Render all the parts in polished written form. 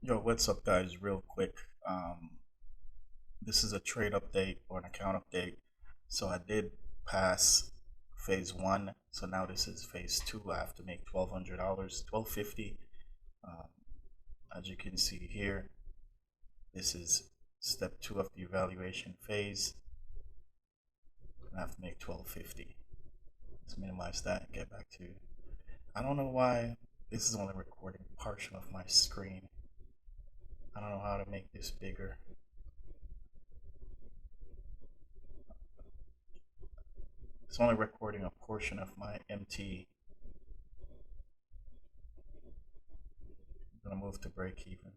Yo, what's up, guys? Real quick, this is a trade update or an account update. So I did pass phase one, so now this is phase two. I have to make $1,200, $1,250. Um, as you can see here, this is step two of the evaluation phase. I have to make $1,250. Let's minimize that and get back to. I don't know why this is only recording a portion of my screen. I don't know how to make this bigger. It's only recording a portion of my MT. I'm gonna move to break even.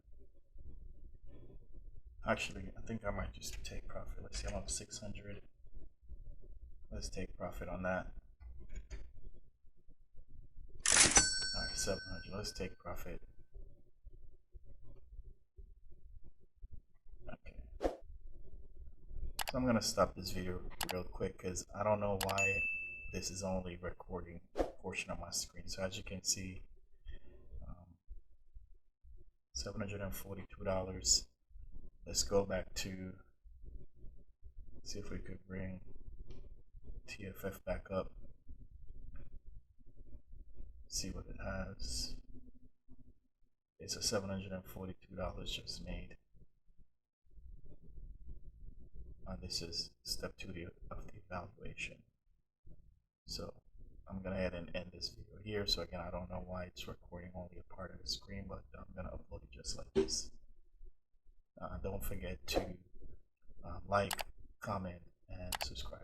Actually, I think I might just take profit. Let's see, I'm up 600. Let's take profit on that. Alright, 700. Let's take profit. Okay. So I'm gonna stop this video real quick because I don't know why this is only recording a portion of my screen. So as you can see, $742. Let's go back to see if we could bring TFF back up. See what it has. It's a $742 just made. This is step two of the evaluation. So I'm gonna head and end this video here. So again, I don't know why it's recording only a part of the screen, but I'm gonna upload it just like this. Don't forget to like, comment, and subscribe.